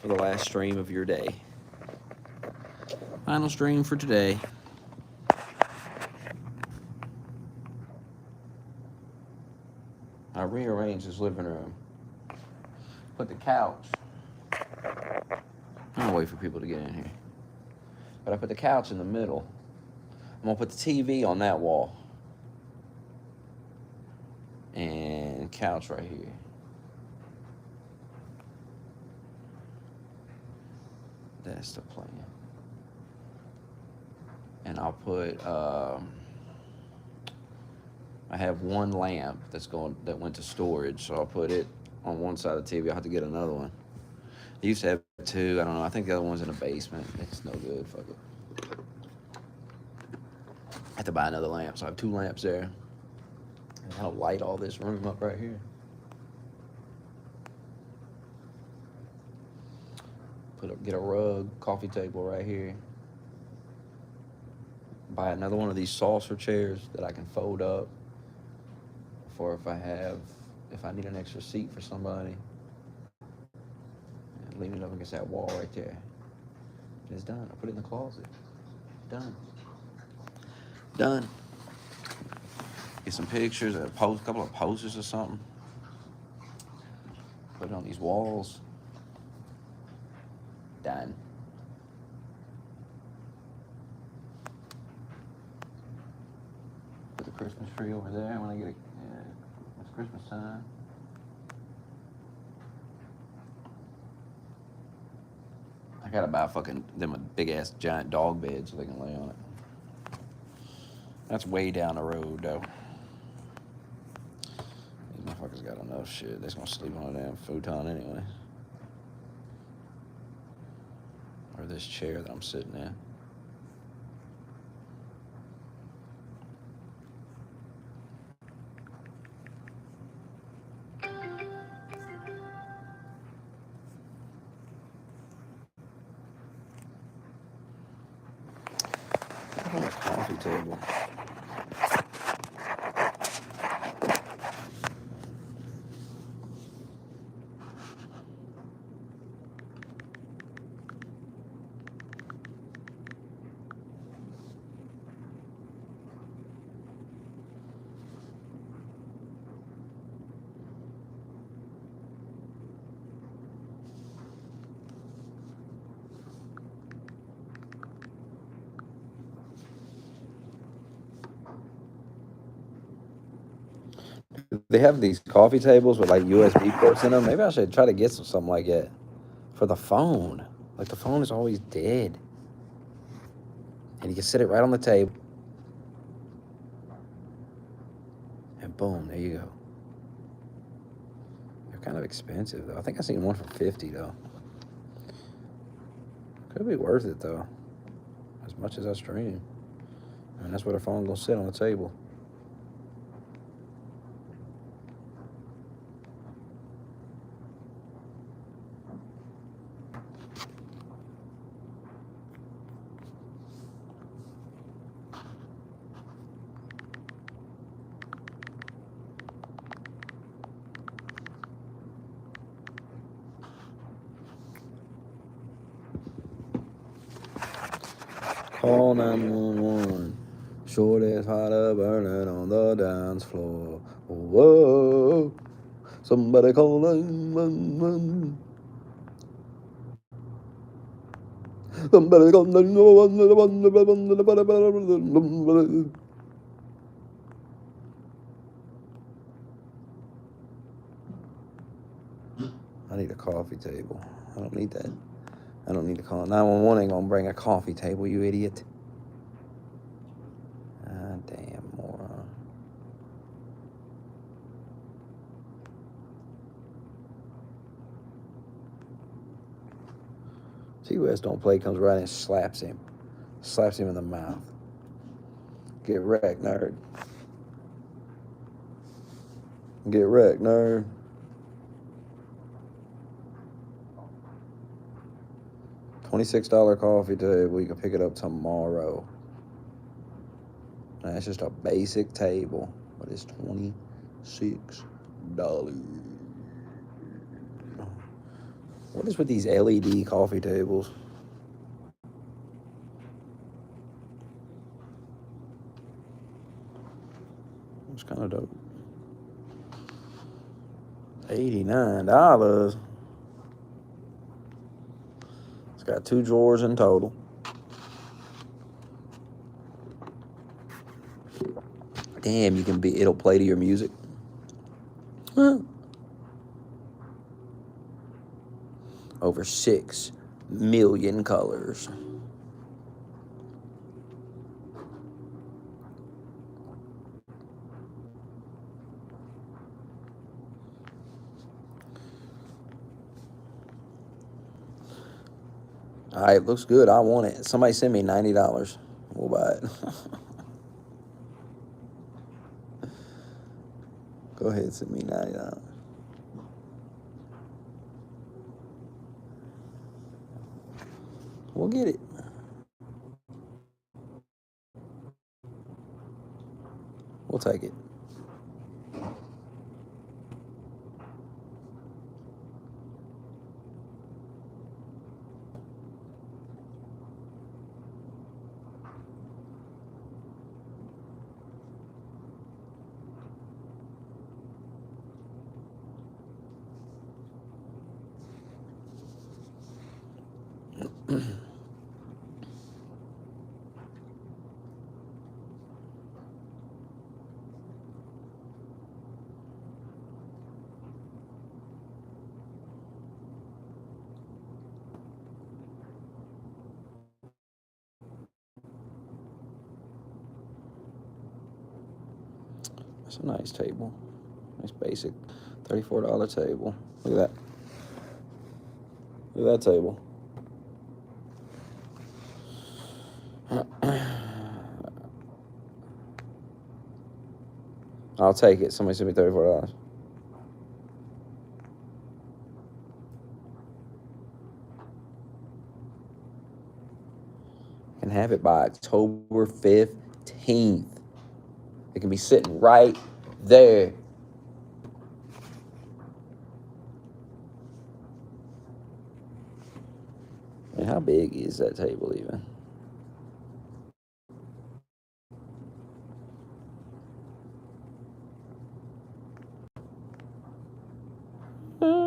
for the last stream of your day. Final stream for today. I rearranged his living room. Put the couch. I'm gonna wait for people to get in here. But I put the couch in the middle. I'm gonna put the TV on that wall. And couch right here. That's the plan. And I'll put I have one lamp that went to storage, so I'll put it on one side of the TV. I'll have to get another one. I used to have two. I don't know. I think the other one's in the basement. It's no good. Fuck it. I have to buy another lamp, so I have two lamps there. And I'll light all this room up right here. Get a rug, coffee table right here. Buy another one of these saucer chairs that I can fold up for if I need an extra seat for somebody. And lean it up against that wall right there. And it's done. I put it in the closet. Done. Done. Get some pictures, a couple of posters or something. Put it on these walls. Done. Put the Christmas tree over there when I get it. Yeah, it's Christmas time. I gotta buy them a big ass giant dog bed so they can lay on it. That's way down the road though. These motherfuckers got enough shit. They're just gonna sleep on a damn futon anyway. Or this chair that I'm sitting in. On a coffee table. They have these coffee tables with like USB ports in them. Maybe I should try to get something like that for the phone. Like the phone is always dead. And you can sit it right on the table. And boom, there you go. They're kind of expensive though. I think I seen one for 50 though. Could be worth it though. As much as I stream. And that's where the phone gonna sit on the table. Call 911. Shorty's hotter burning on the dance floor. Whoa. Somebody call 911. Somebody call 911. I need a coffee table. I don't need that. I don't need to call 911. Ain't gonna bring a coffee table, you idiot. Ah, damn moron. T-West don't play, comes right and slaps him. Slaps him in the mouth. Get wrecked, nerd. Get wrecked, nerd. $26 coffee table. You can pick it up tomorrow. That's just a basic table, but it's $26. What is with these LED coffee tables? It's kind of dope. $89. It's got 2 drawers in total. Damn, you can be. It'll play to your music. Huh. Over 6 million colors. All right, looks good. I want it. Somebody send me $90. We'll buy it. Go ahead, send me $90. We'll get it. We'll take it. That's a nice table. Nice basic $34 table. Look at that. Look at that table. I'll take it. Somebody send me $34. Can have it by October 15th. It can be sitting right there. And how big is that table even?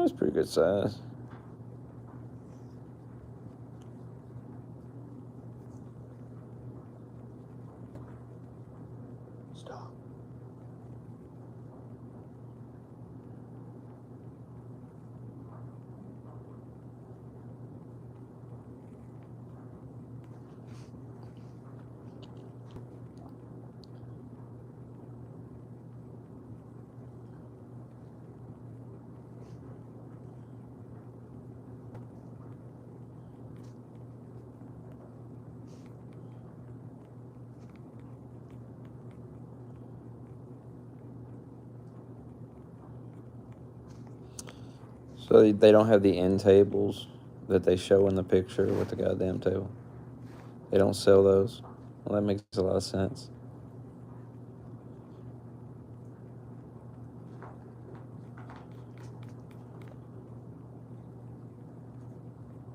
It's pretty good size. Stop. So they don't have the end tables that they show in the picture with the goddamn table. They don't sell those. Well, that makes a lot of sense.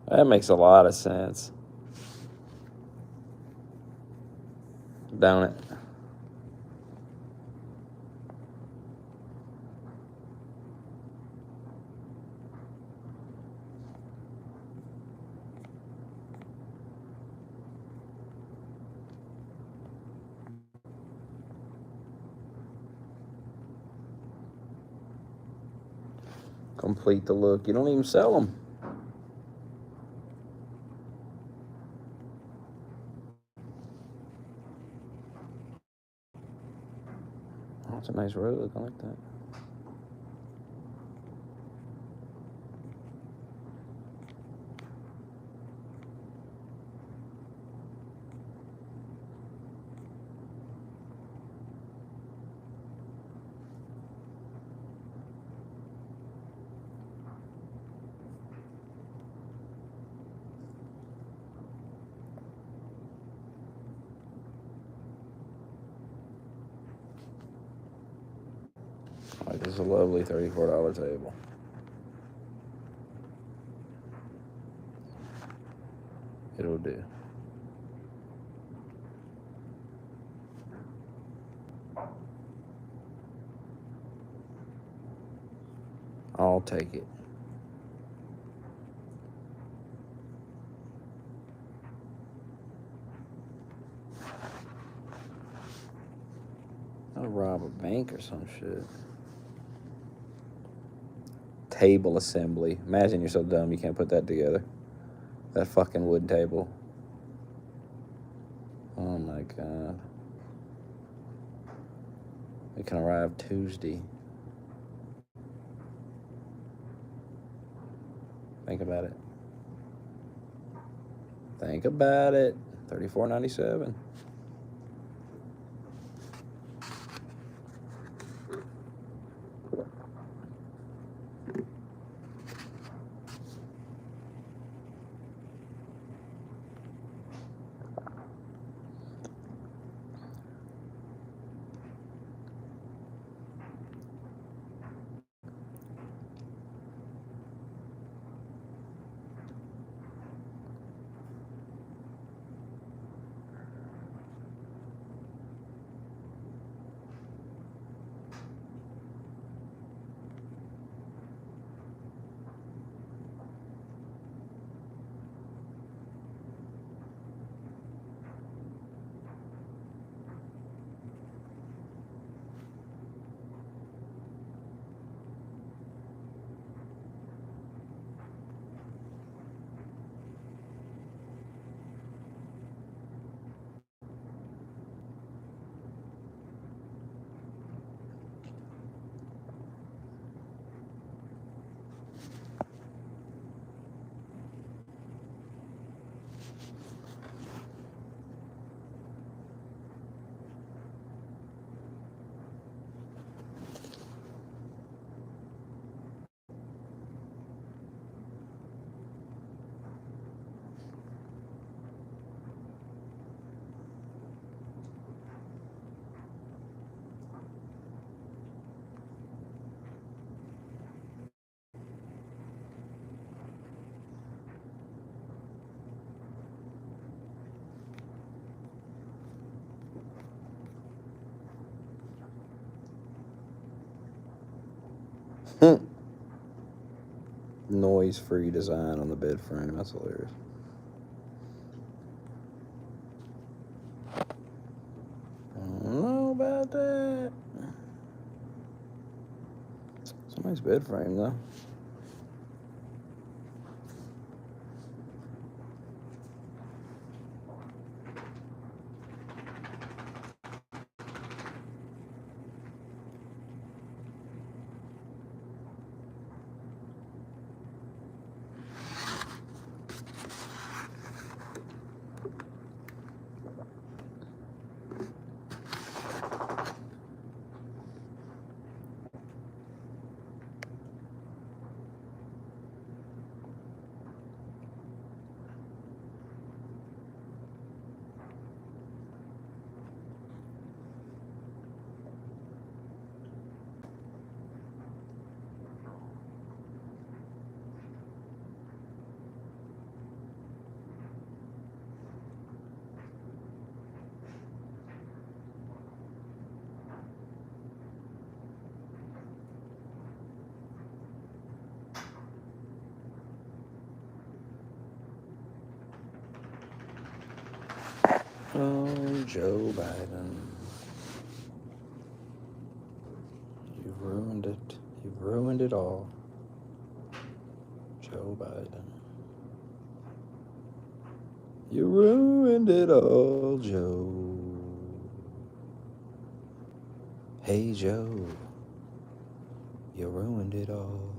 That makes a lot of sense. Don't it? Complete the look. You don't even sell them. Oh, it's a nice rug. I like that. Like, this is a lovely $34 table. It'll do. I'll take it. I'll rob a bank or some shit. Table assembly. Imagine you're so dumb you can't put that together. That fucking wood table. Oh my god. It can arrive Tuesday. Think about it. Think about it. $34.97. Noise-free design on the bed frame. That's hilarious. I don't know about that. It's a nice bed frame, though. Oh, Joe Biden. You've ruined it. You've ruined it all. Joe Biden. You ruined it all, Joe. Hey, Joe. You ruined it all.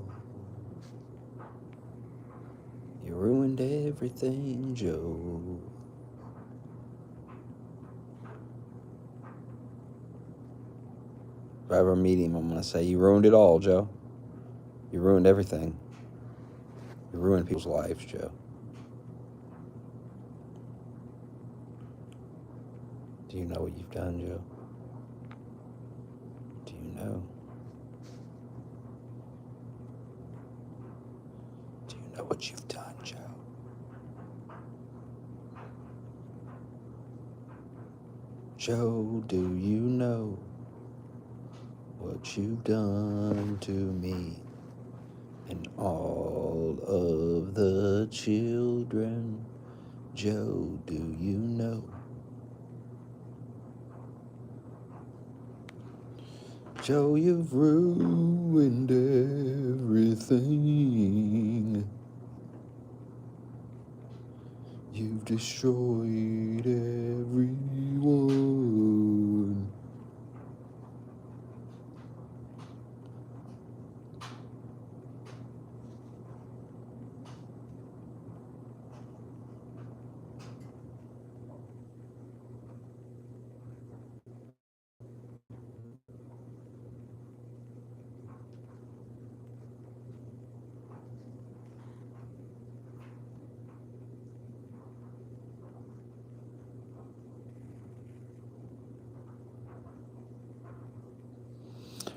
You ruined everything, Joe. If I ever meet him, I'm going to say, you ruined it all, Joe. You ruined everything. You ruined people's lives, Joe. Do you know what you've done, Joe? Do you know? Do you know what you've done, Joe? Joe, do you know what you've done to me and all of the children? Joe, do you know? Joe, you've ruined everything. You've destroyed everyone.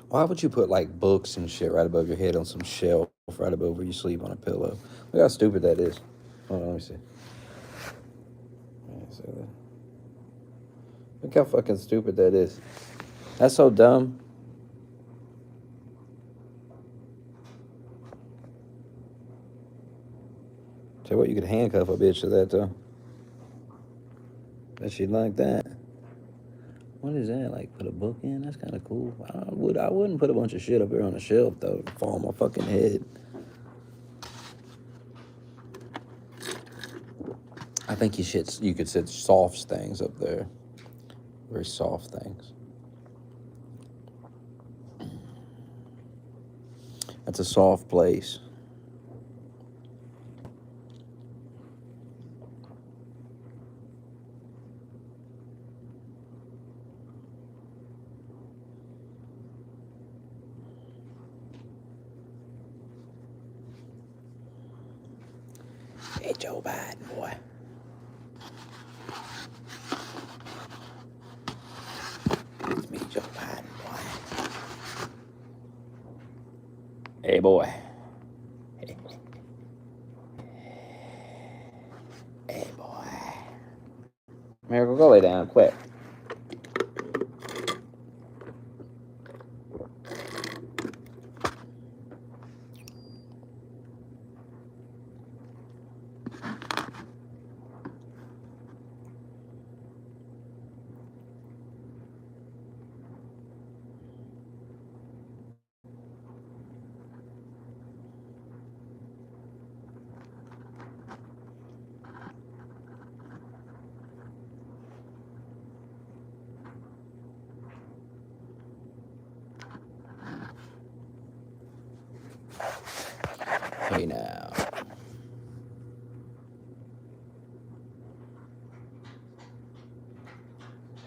Why would you put like books and shit right above your head on some shelf right above where you sleep on a pillow? Look how stupid that is. Hold on, let me see. Yeah, see that? Look how fucking stupid that is. That's so dumb. Tell you what, you could handcuff a bitch to that though. Bet she'd like that. What is that? Like put a book in? That's kind of cool. I wouldn't put a bunch of shit up here on a shelf though. It'd fall on my fucking head. I think you could sit soft things up there. Very soft things. That's a soft place. Hey, Joe Biden, boy. It's me, Joe Biden, boy. Hey, boy. Hey, boy. Miracle, go lay down, quick. Hey, now.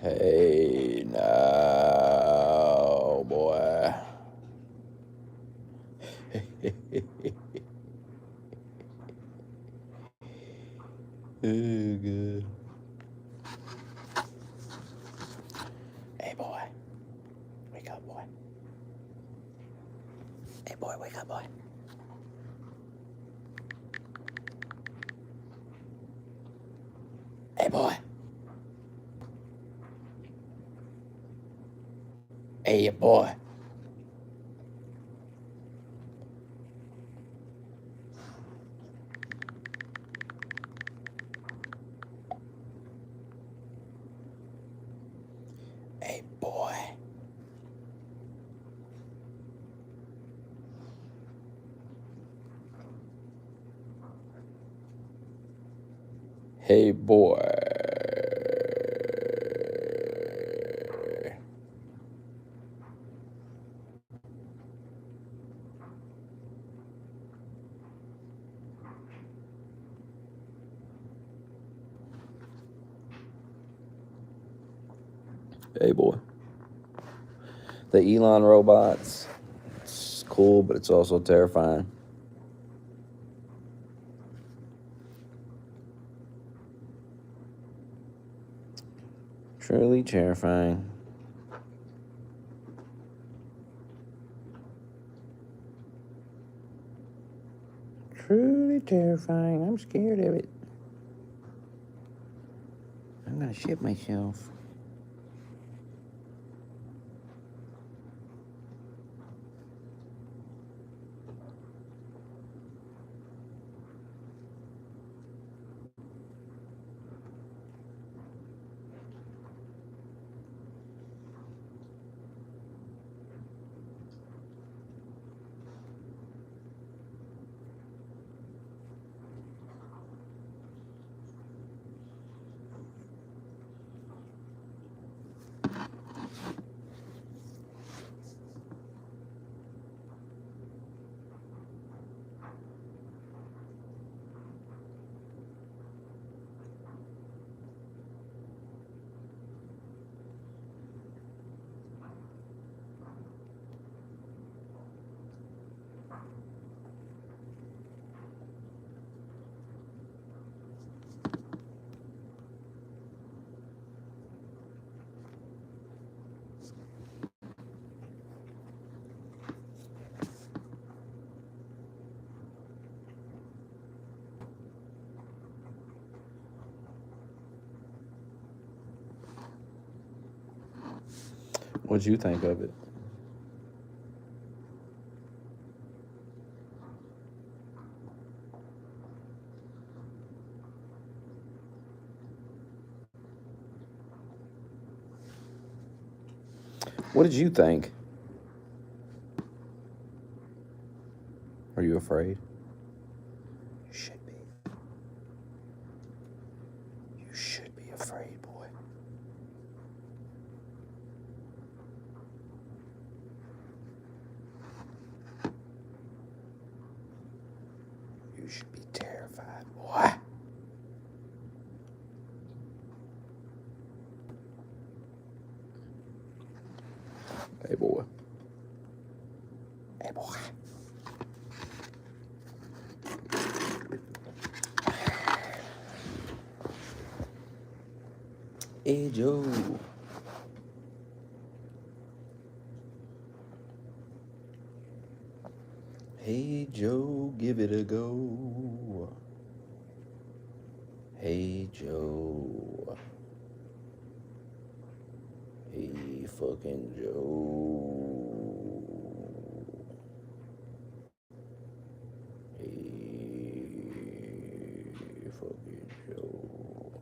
Hey, now, boy. Oh, good. Hey, boy. Wake up, boy. Hey, boy, wake up, boy. Hey, boy. Hey, boy. Hey, boy. Hey, boy. Hey, boy. The Elon robots. It's cool, but it's also terrifying. Truly terrifying. Truly terrifying. I'm scared of it. I'm gonna shit myself. What'd you think of it? What did you think? Are you afraid? You should be. You should be afraid, boy. You should be terrified, boy. Hey, boy. Hey, boy. Hey, Joe. Hey, Joe, give it a go. Hey, Joe. Hey, fucking Joe. Hey, fucking Joe.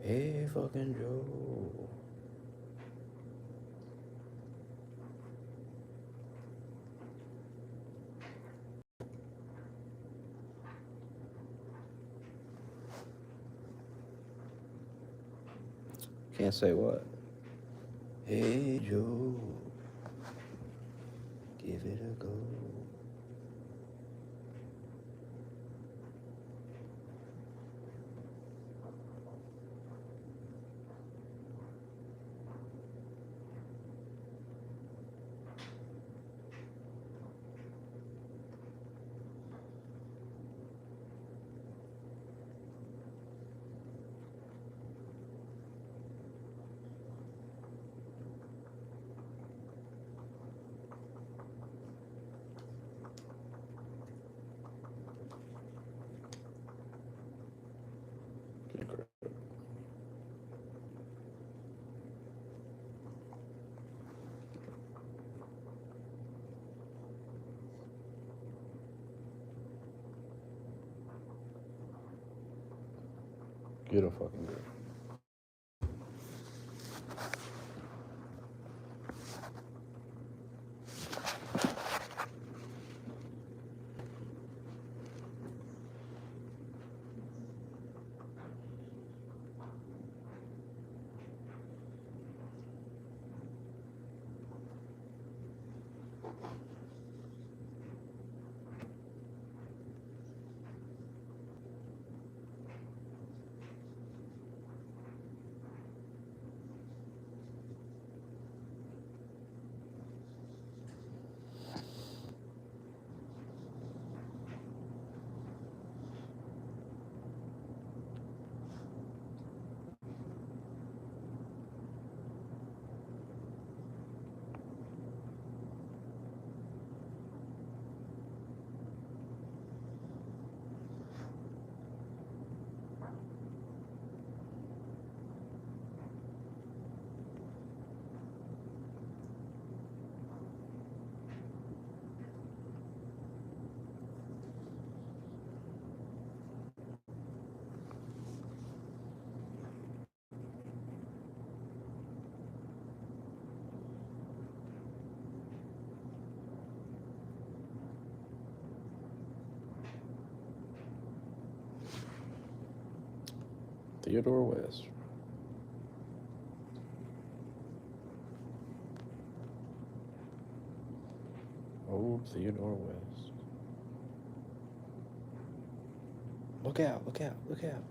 Hey, fucking Joe. Can't say what. Hey, Joe. Give it a go. Get a fucking grip. Theodore West. Old Theodore West. Look out, look out, look out.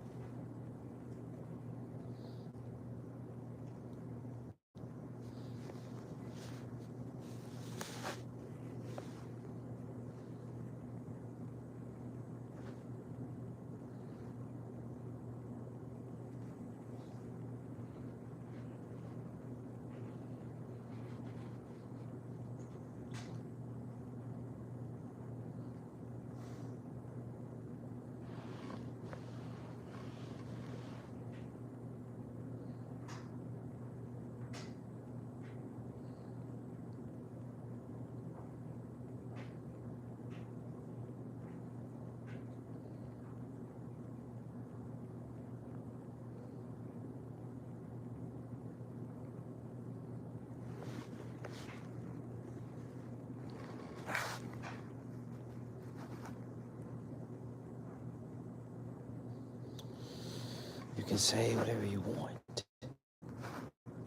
You can say whatever you want.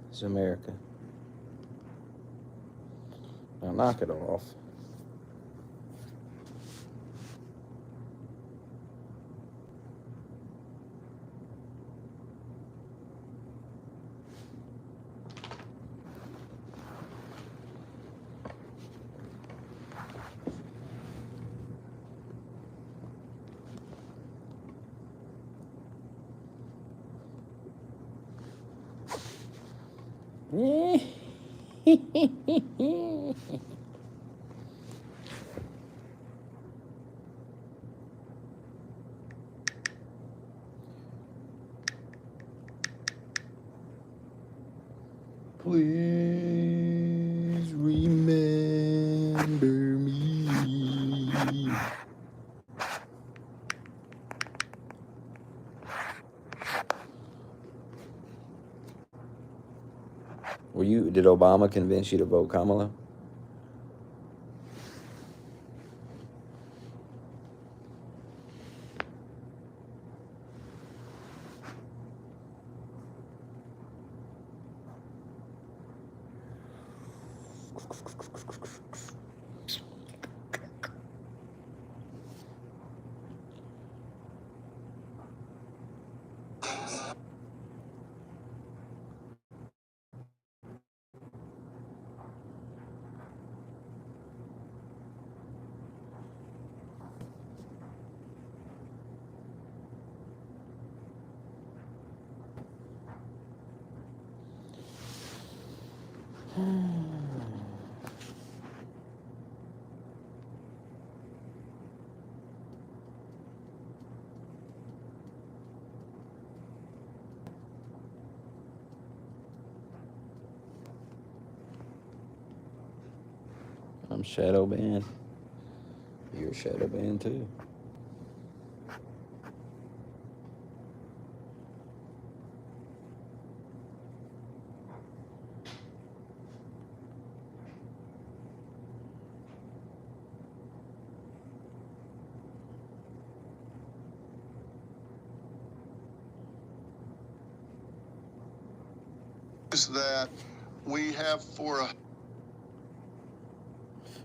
It's America. Now knock it off. Please remember me. Did Obama convince you to vote Kamala? I'm shadow banned. You're shadow banned too. That we have for a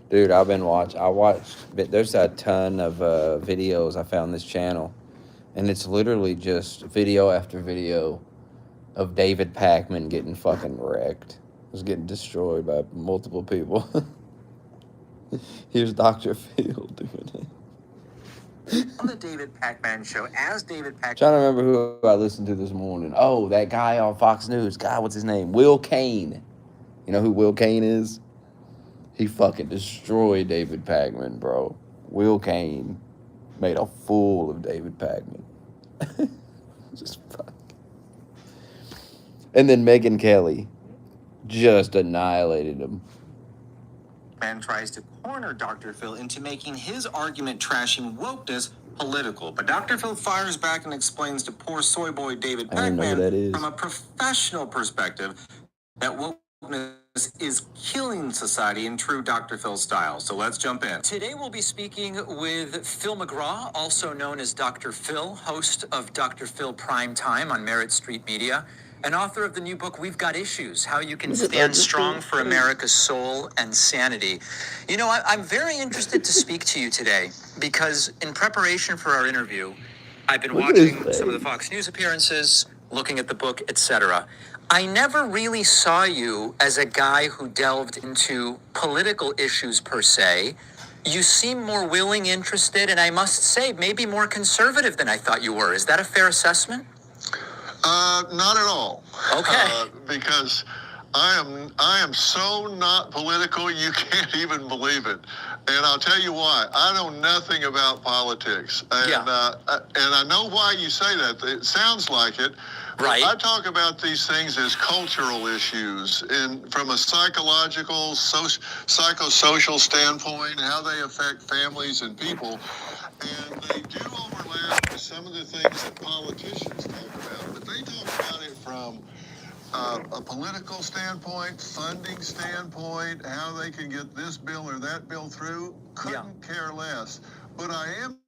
Dude, I watched, but there's a ton of videos I found this channel, and it's literally just video after video of David Pakman getting fucking wrecked. He was getting destroyed by multiple people. Here's Dr. Phil doing it. On the David Pakman Show, as David Pakman. Trying to remember who I listened to this morning. Oh, that guy on Fox News. God, what's his name? Will Kane. You know who Will Kane is? He fucking destroyed David Pakman, bro. Will Kane made a fool of David Pakman. Just fuck. And then Megyn Kelly just annihilated him. Man tries to corner Dr. Phil into making his argument trashing wokeness political. But Dr. Phil fires back and explains to poor soy boy David Pakman from a professional perspective that wokeness is killing society in true Dr. Phil style. So let's jump in. Today we'll be speaking with Phil McGraw, also known as Dr. Phil, host of Dr. Phil Prime Time on Merritt Street Media, and author of the new book, We've Got Issues, How You Can Stand Strong for America's Soul and Sanity. You know, I'm very interested to speak to you today because in preparation for our interview, I've been watching some of the Fox News appearances, looking at the book, etc. I never really saw you as a guy who delved into political issues per se. You seem more willing, interested, and I must say, maybe more conservative than I thought you were. Is that a fair assessment? Not at all. Okay. Because I am so not political, you can't even believe it. And I'll tell you why. I know nothing about politics. And, and I know why you say that. It sounds like it. Right. I talk about these things as cultural issues from a psychological, psychosocial standpoint, how they affect families and people. And they do overlap with some of the things that politicians talk about, but they talk about it from a political standpoint, funding standpoint, how they can get this bill or that bill through. Couldn't care less. But I am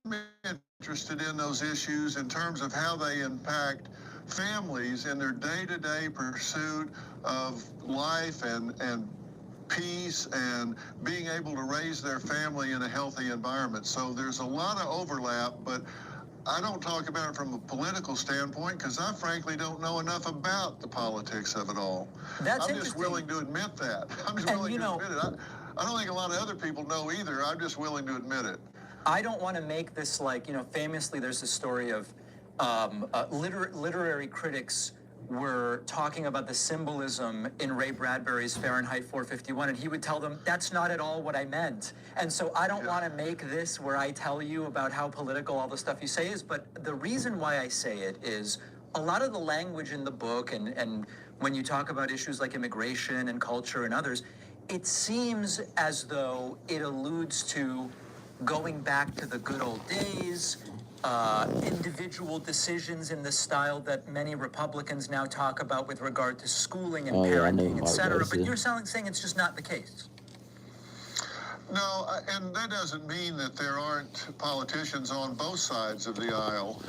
interested in those issues in terms of how they impact families in their day-to-day pursuit of life and peace and being able to raise their family in a healthy environment. So there's a lot of overlap, but I don't talk about it from a political standpoint because I frankly don't know enough about the politics of it all. I'm just willing to admit that. I'm just willing to admit it. I don't think a lot of other people know either. I'm just willing to admit it. I don't want to make this like, famously there's a story of literary critics were talking about the symbolism in Ray Bradbury's Fahrenheit 451, and he would tell them, that's not at all what I meant. And so I don't want to make this where I tell you about how political all the stuff you say is, but the reason why I say it is a lot of the language in the book, and when you talk about issues like immigration and culture and others, it seems as though it alludes to going back to the good old days, individual decisions in the style that many Republicans now talk about with regard to schooling and parenting, etc. But you're saying it's just not the case. No, and that doesn't mean that there aren't politicians on both sides of the aisle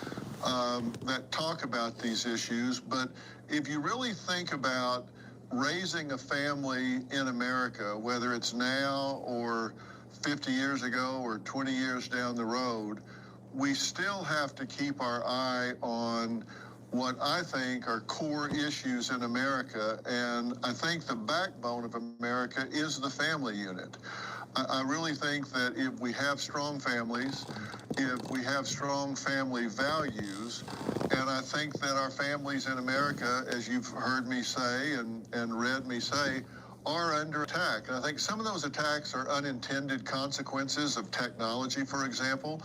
that talk about these issues. But if you really think about raising a family in America, whether it's now or 50 years ago or 20 years down the road, we still have to keep our eye on what I think are core issues in America, and I think the backbone of America is the family unit. I really think that if we have strong families, if we have strong family values, and I think that our families in America, as you've heard me say and read me say, are under attack. And I think some of those attacks are unintended consequences of technology, for example.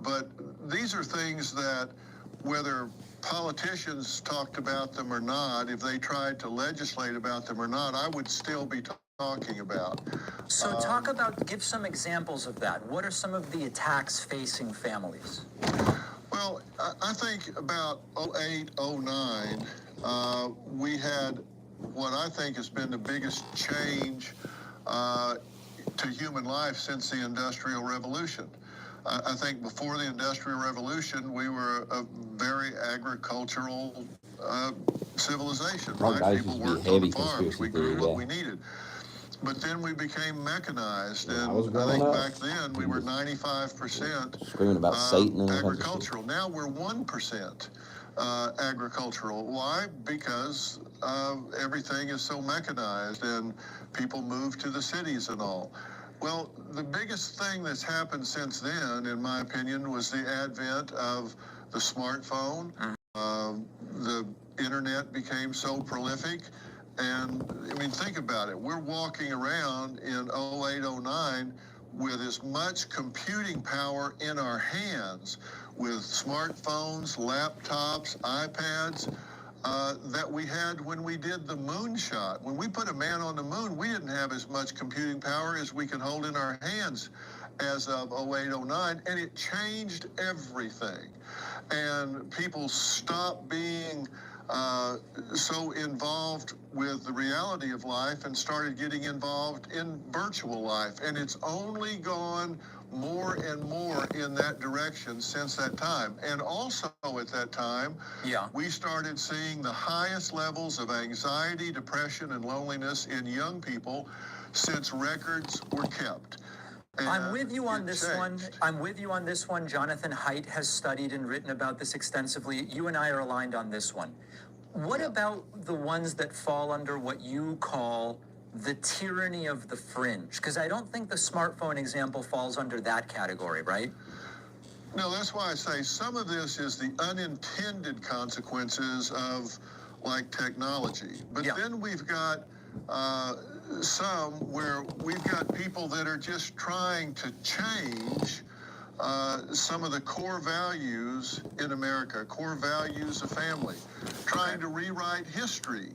But these are things that, whether politicians talked about them or not, if they tried to legislate about them or not, I would still be talking about. So give some examples of that. What are some of the attacks facing families? Well, I think about 08, 09, we had what I think has been the biggest change to human life since the Industrial Revolution. I think before the Industrial Revolution, we were a very agricultural civilization. Right? People worked on the farms. We grew what we needed. But then we became mechanized, and I think back then we were 95% screaming about Satan and agricultural. Now we're 1% agricultural. Why? Because everything is so mechanized, and people move to the cities and all. Well, the biggest thing that's happened since then, in my opinion, was the advent of the smartphone. The internet became so prolific. And, I mean, think about it. We're walking around in 08, 09 with as much computing power in our hands with smartphones, laptops, iPads, that we had when we did the moon shot. When we put a man on the moon, we didn't have as much computing power as we could hold in our hands as of 08, 09, and it changed everything. And people stopped being so involved with the reality of life and started getting involved in virtual life. And it's only gone more and more in that direction since that time. And also at that time, we started seeing the highest levels of anxiety, depression, and loneliness in young people since records were kept. I'm with you on this one. Jonathan Haidt has studied and written about this extensively. You and I are aligned on this one. What about the ones that fall under what you call the tyranny of the fringe? Because I don't think the smartphone example falls under that category, right? No, that's why I say some of this is the unintended consequences of, like, technology. But then we've got some where we've got people that are just trying to change some of the core values in America, core values of family, trying to rewrite history.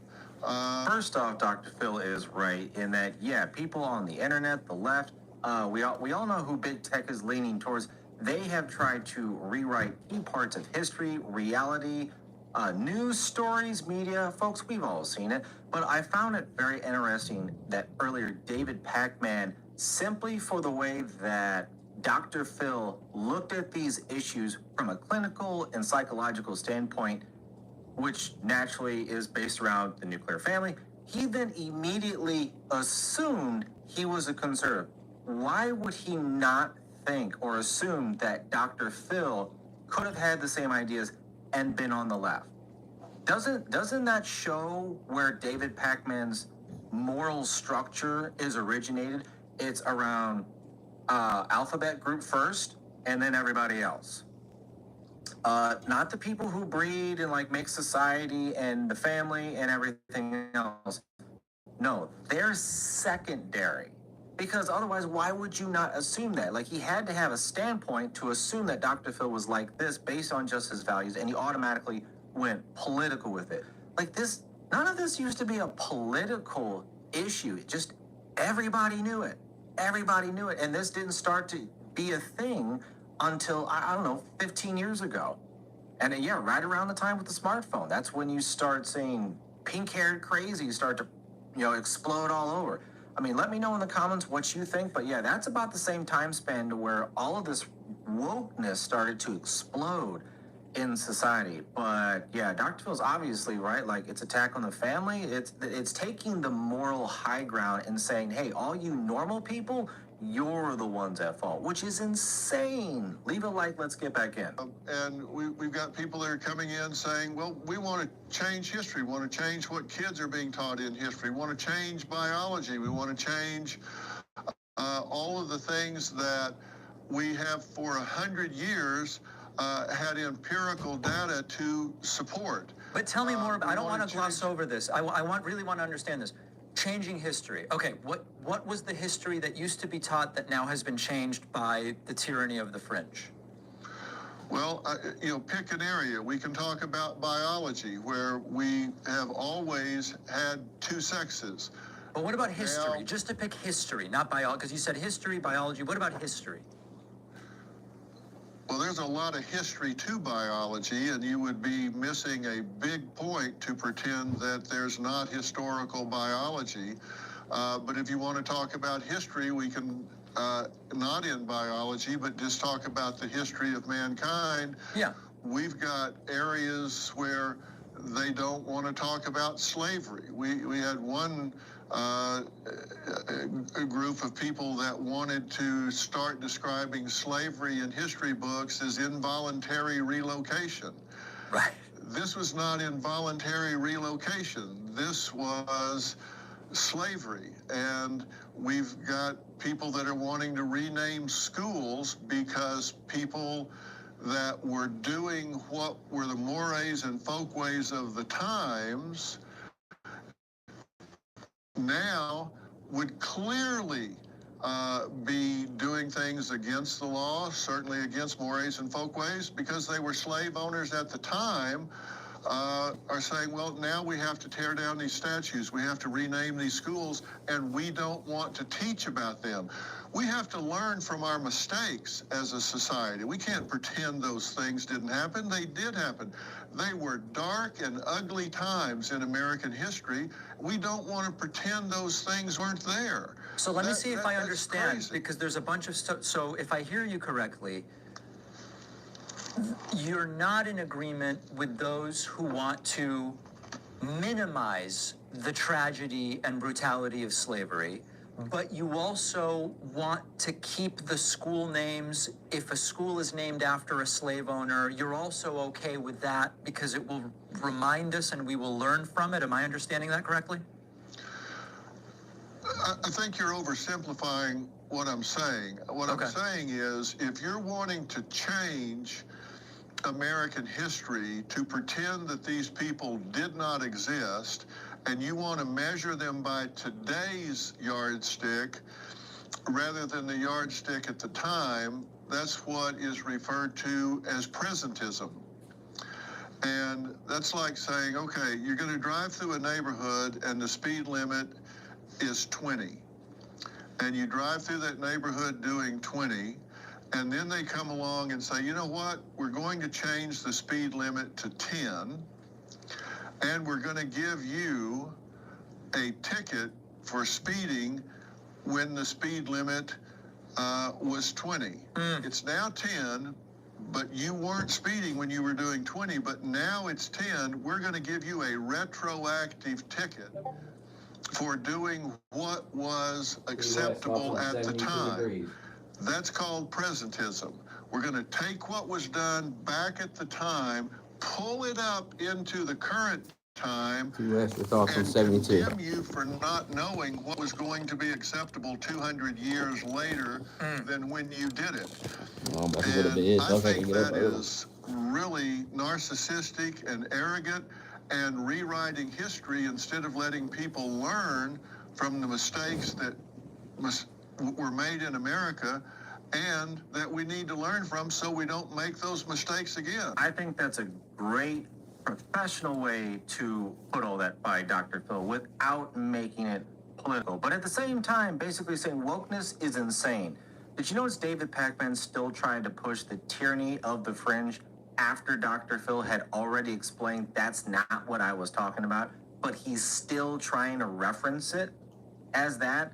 First off, Dr. Phil is right in that, people on the internet, the left, we all know who big tech is leaning towards. They have tried to rewrite key parts of history, reality, news stories, media. Folks, we've all seen it. But I found it very interesting that earlier David Pacman, simply for the way that Dr. Phil looked at these issues from a clinical and psychological standpoint, which naturally is based around the nuclear family. He then immediately assumed he was a conservative. Why would he not think or assume that Dr. Phil could have had the same ideas and been on the left? Doesn't that show where David Pakman's moral structure is originated? It's around alphabet group first, and then everybody else. Not the people who breed and like make society and the family and everything else. No, they're secondary. Because otherwise, why would you not assume that? Like, he had to have a standpoint to assume that Dr. Phil was like this based on just his values, and he automatically went political with it. Like this, none of this used to be a political issue. Just everybody knew it. Everybody knew it. And this didn't start to be a thing until, I don't know, 15 years ago. And then, yeah, right around the time with the smartphone. That's when you start seeing pink-haired crazy start to, explode all over. I mean, let me know in the comments what you think. But yeah, that's about the same time span to where all of this wokeness started to explode in society. But yeah, Dr. Phil's obviously right. Like, it's attack on the family. It's taking the moral high ground and saying, hey, all you normal people, you're the ones at fault, which is insane. Leave a like, let's get back in. And we've got people that are coming in saying, well, we want to change history, we want to change what kids are being taught in history, we want to change biology, we want to change all of the things that we have for 100 years had empirical data to support. But tell me more about, I don't want to gloss over this. I really want to understand this. Changing history. Okay, what was the history that used to be taught that now has been changed by the tyranny of the fringe? Well, pick an area. We can talk about biology, where we have always had two sexes. But what about history? Now, just to pick history, not biology, because you said history, biology. What about history? Well, there's a lot of history to biology, and you would be missing a big point to pretend that there's not historical biology. But if you want to talk about history, we can, not in biology, but just talk about the history of mankind. Yeah. We've got areas where they don't want to talk about slavery. We had one a group of people that wanted to start describing slavery in history books as involuntary relocation. Right. This was not involuntary relocation. This was slavery. And we've got people that are wanting to rename schools because people that were doing what were the mores and folkways of the times now would clearly be doing things against the law, certainly against mores and folkways, because they were slave owners at the time, are saying, well, now we have to tear down these statues, we have to rename these schools, and we don't want to teach about them. We have to learn from our mistakes as a society. We can't pretend those things didn't happen. They did happen. They were dark and ugly times in American history. We don't want to pretend those things weren't there. So let me see if I understand, crazy. Because there's a bunch of stuff. So if I hear you correctly, you're not in agreement with those who want to minimize the tragedy and brutality of slavery, but you also want to keep the school names. If a school is named after a slave owner, you're also okay with that because it will remind us and we will learn from it. Am I understanding that correctly? I think you're oversimplifying what I'm saying. What I'm saying is, if you're wanting to change American history to pretend that these people did not exist, and you want to measure them by today's yardstick rather than the yardstick at the time, that's what is referred to as presentism. And that's like saying, okay, you're going to drive through a neighborhood and the speed limit is 20. And you drive through that neighborhood doing 20, and then they come along and say, you know what, we're going to change the speed limit to 10, and we're going to give you a ticket for speeding when the speed limit was 20. It's now 10, but you weren't speeding when you were doing 20, but now it's 10. We're going to give you a retroactive ticket for doing what was acceptable at the time. That's called presentism. We're going to take what was done back at the time, pull it up into the current time, your thoughts on and 72. condemn you for not knowing what was going to be acceptable 200 years later than when you did it. Oh, but And I think that is really narcissistic and arrogant and rewriting history instead of letting people learn from the mistakes that were made in America and that we need to learn from so we don't make those mistakes again. I think that's a great professional way to put all that by Dr. Phil without making it political. But at the same time, basically saying wokeness is insane. Did you notice David Pakman still trying to push the tyranny of the fringe after Dr. Phil had already explained that's not what I was talking about, but he's still trying to reference it as that?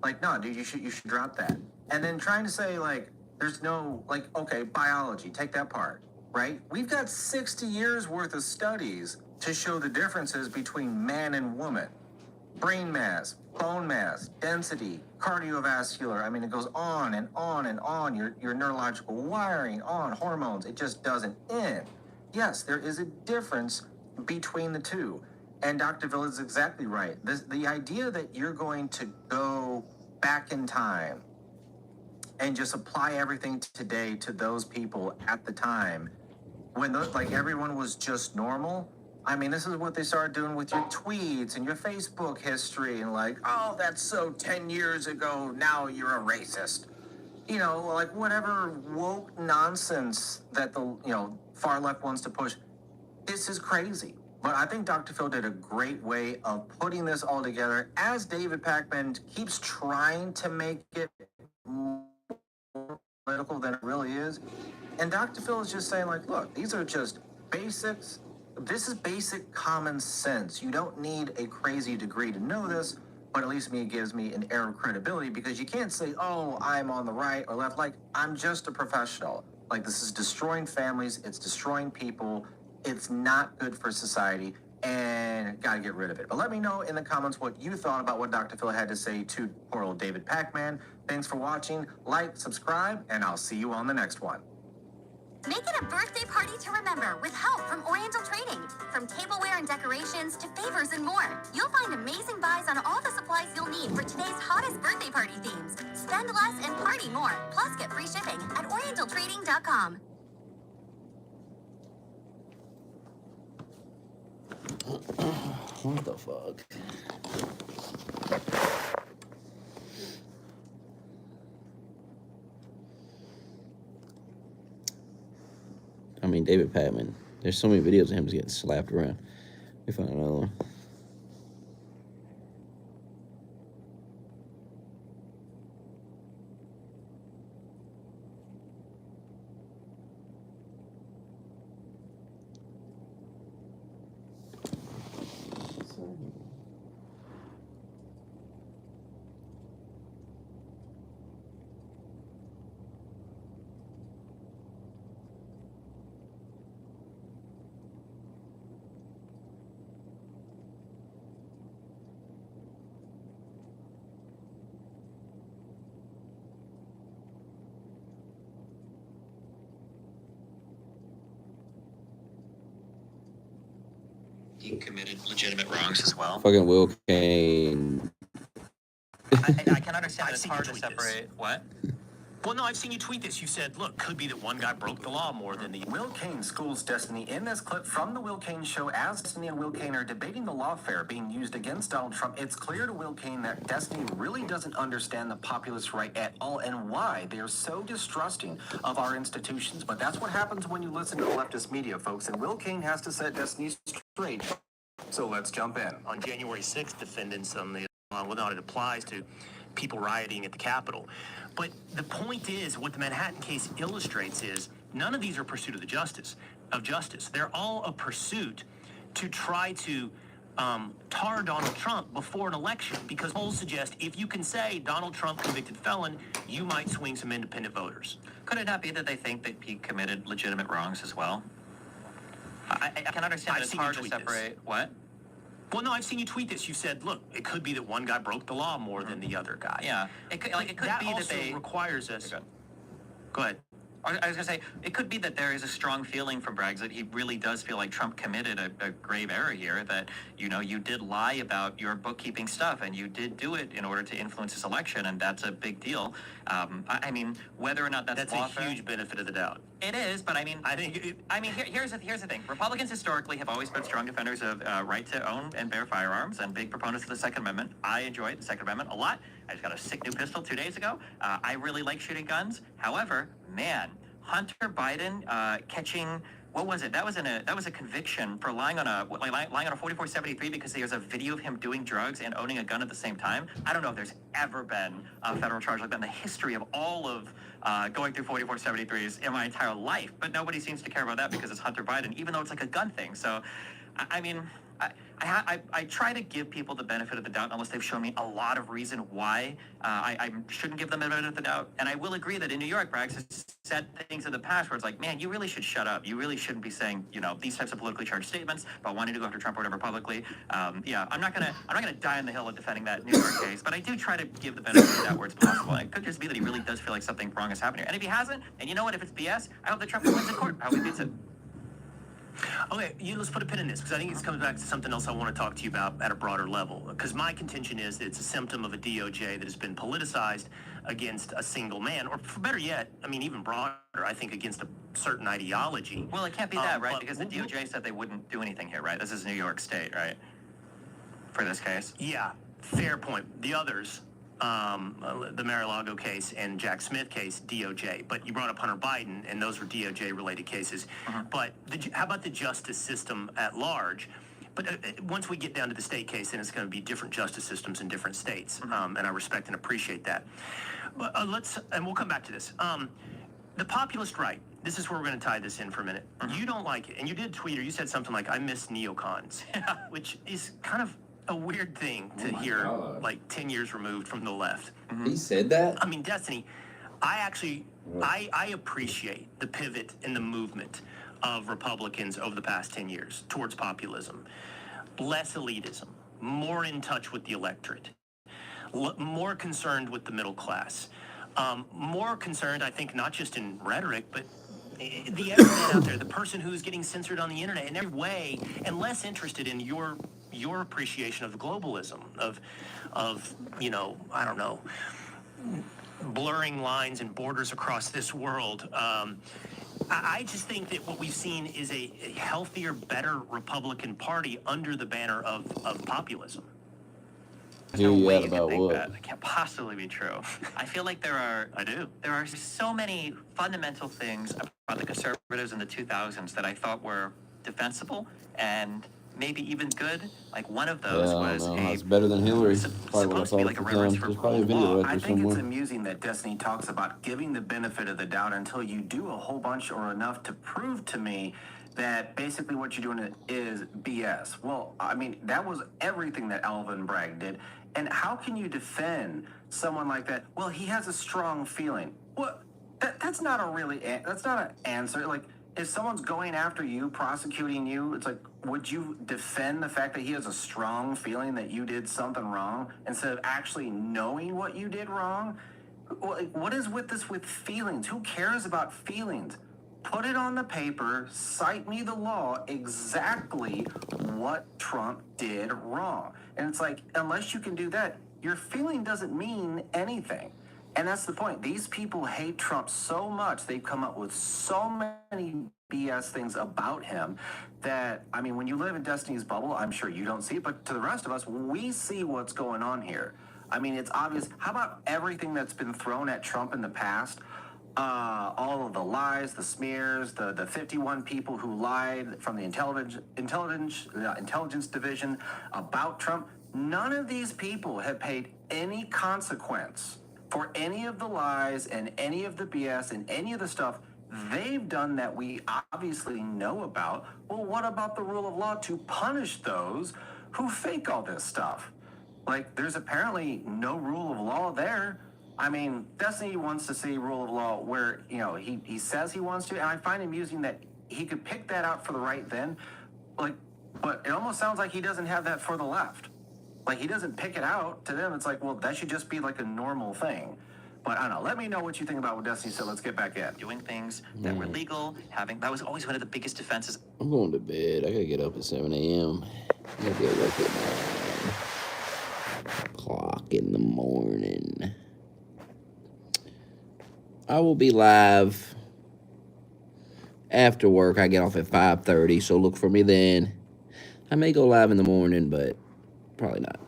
Like, no, dude, you should drop that. And then trying to say, like, there's no, like, okay, biology, take that part, right? We've got 60 years worth of studies to show the differences between man and woman. Brain mass, bone mass, density, cardiovascular. I mean, it goes on and on and on. Your neurological wiring, on hormones. It just doesn't end. Yes, there is a difference between the two. And Dr. Phil is exactly right. The idea that you're going to go back in time and just apply everything today to those people at the time when like everyone was just normal. I mean, this is what they started doing with your tweets and your Facebook history and like, oh, that's so 10 years ago. Now you're a racist. You know, like whatever woke nonsense that the, far left wants to push. This is crazy. But I think Dr. Phil did a great way of putting this all together as David Pakman keeps trying to make it more political than it really is. And Dr. Phil is just saying, like, look, these are just basics. This is basic common sense. You don't need a crazy degree to know this, but at least it gives me an air of credibility because you can't say, oh, I'm on the right or left. Like, I'm just a professional. Like, this is destroying families. It's destroying people. It's not good for society, and got to get rid of it. But let me know in the comments what you thought about what Dr. Phil had to say to poor old David Pakman. Thanks for watching. Like, subscribe, and I'll see you on the next one. Make it a birthday party to remember with help from Oriental Trading. From tableware and decorations to favors and more. You'll find amazing buys on all the supplies you'll need for today's hottest birthday party themes. Spend less and party more. Plus, get free shipping at orientaltrading.com. What the fuck? I mean, David Pakman. There's so many videos of him just getting slapped around. Let me find another one. He committed legitimate wrongs as well. Fucking Will Kane. I can understand that it's hard to separate. What? Well, no, I've seen you tweet this. You said, look, could be that one guy broke the law more than the... Will Kane schools Destiny in this clip from the Will Kane show as Destiny and Will Kane are debating the lawfare being used against Donald Trump. It's clear to Will Kane that Destiny really doesn't understand the populist right at all and why they are so distrusting of our institutions. But that's what happens when you listen to the leftist media, folks. And Will Kane has to set Destiny straight. So let's jump in. On January 6th, defendants on the law, whether or not it applies to people rioting at the Capitol. But the point is, what the Manhattan case illustrates is, none of these are pursuit of justice. They're all a pursuit to try to tar Donald Trump before an election, because polls suggest if you can say Donald Trump convicted felon, you might swing some independent voters. Could it not be that they think that he committed legitimate wrongs as well? I can understand that it's hard to separate. What? Well, no, I've seen you tweet this. You said, look, it could be that one guy broke the law more than the other guy. Yeah. It could be that they requires us. Go ahead. I was going to say, it could be that there is a strong feeling from Braggs that he really does feel like Trump committed a grave error here, that, you did lie about your bookkeeping stuff, and you did do it in order to influence his election, and that's a big deal. I mean, whether or not that's a huge benefit of the doubt. It is, but here's the thing. Republicans historically have always been strong defenders of right to own and bear firearms, and big proponents of the Second Amendment. I enjoy the Second Amendment a lot. I just got a sick new pistol 2 days ago. I really like shooting guns. However, man, Hunter Biden catching, what was it? That was a conviction for lying on a 4473 because there's a video of him doing drugs and owning a gun at the same time. I don't know if there's ever been a federal charge like that in the history of all of going through 4473s in my entire life. But nobody seems to care about that because it's Hunter Biden, even though it's like a gun thing. So, I mean, I try to give people the benefit of the doubt unless they've shown me a lot of reason why I shouldn't give them the benefit of the doubt. And I will agree that in New York, Braggs has said things in the past where it's like, man, you really should shut up. You really shouldn't be saying, these types of politically charged statements about wanting to go after Trump or whatever publicly. I'm not gonna die on the hill of defending that New York case, but I do try to give the benefit of the doubt where it's possible. And it could just be that he really does feel like something wrong is happening here. And if he hasn't, and you know what, if it's BS, I hope that Trump wins in court. I hope he beats it. Okay, let's put a pin in this, because I think this comes back to something else I want to talk to you about at a broader level. Because my contention is that it's a symptom of a DOJ that has been politicized against a single man, or better yet, even broader, I think, against a certain ideology. Well, it can't be that, right? Because the DOJ said they wouldn't do anything here, right? This is New York State, right? For this case. Yeah, fair point. The others, the Mar-a-Lago case and Jack Smith case, DOJ. But you brought up Hunter Biden, and those were DOJ-related cases. But how about the justice system at large? But once we get down to the state case, then it's going to be different justice systems in different states, and I respect and appreciate that. But and we'll come back to this. The populist right. This is where we're going to tie this in for a minute. You don't like it, and you did tweet, or you said something like, "I miss neocons," which is kind of a weird thing to hear, like 10 years removed from the left. He said that? Destiny, I appreciate the pivot in the movement of Republicans over the past 10 years towards populism. Less elitism, more in touch with the electorate, more concerned with the middle class, more concerned, I think, not just in rhetoric, but the everyman out there, the person who's getting censored on the internet in every way, and less interested in your appreciation of globalism, of I don't know, blurring lines and borders across this world. I just think that what we've seen is a healthier, better Republican Party under the banner of populism. There's no way you can think that. That can't possibly be true. I feel like there are so many fundamental things about the conservatives in the 2000s that I thought were defensible and maybe even good. Like one of those was it's better than Hillary. Supposed to be like a reverence for rule of law. I think it's amusing that Destiny talks about giving the benefit of the doubt until you do a whole bunch or enough to prove to me that basically what you're doing is BS. Well, that was everything that Alvin Bragg did. And how can you defend someone like that? Well, he has a strong feeling. Well, that's not that's not an answer. Like, if someone's going after you, prosecuting you, it's like, would you defend the fact that he has a strong feeling that you did something wrong instead of actually knowing what you did wrong? What is with this with feelings? Who cares about feelings? Put it on the paper, cite me the law, exactly what Trump did wrong. And it's like, unless you can do that, your feeling doesn't mean anything. And that's the point. These people hate Trump so much, they've come up with so many BS things about him that, when you live in Destiny's bubble, I'm sure you don't see it, but to the rest of us, we see what's going on here. It's obvious. How about everything that's been thrown at Trump in the past? All of the lies, the smears, the 51 people who lied from the intelligence division about Trump. None of these people have paid any consequence for any of the lies and any of the BS and any of the stuff they've done that we obviously know about. Well, what about the rule of law to punish those who fake all this stuff. Like, there's apparently no rule of law there. I mean, Destiny wants to see rule of law where, you know, he says he wants to, and I find amusing that he could pick that out for the right then, like, but it almost sounds like he doesn't have that for the left. Like, he doesn't pick it out. To them, it's like, well, that should just be like a normal thing. But I don't know. Let me know what you think about what Destiny said. Let's get back in. Doing things that were legal, that was always one of the biggest defenses. I'm going to bed. I gotta get up at 7 a.m. I gotta be at work at 9 o'clock in the morning. I will be live after work. I get off at 5:30, so look for me then. I may go live in the morning, but probably not.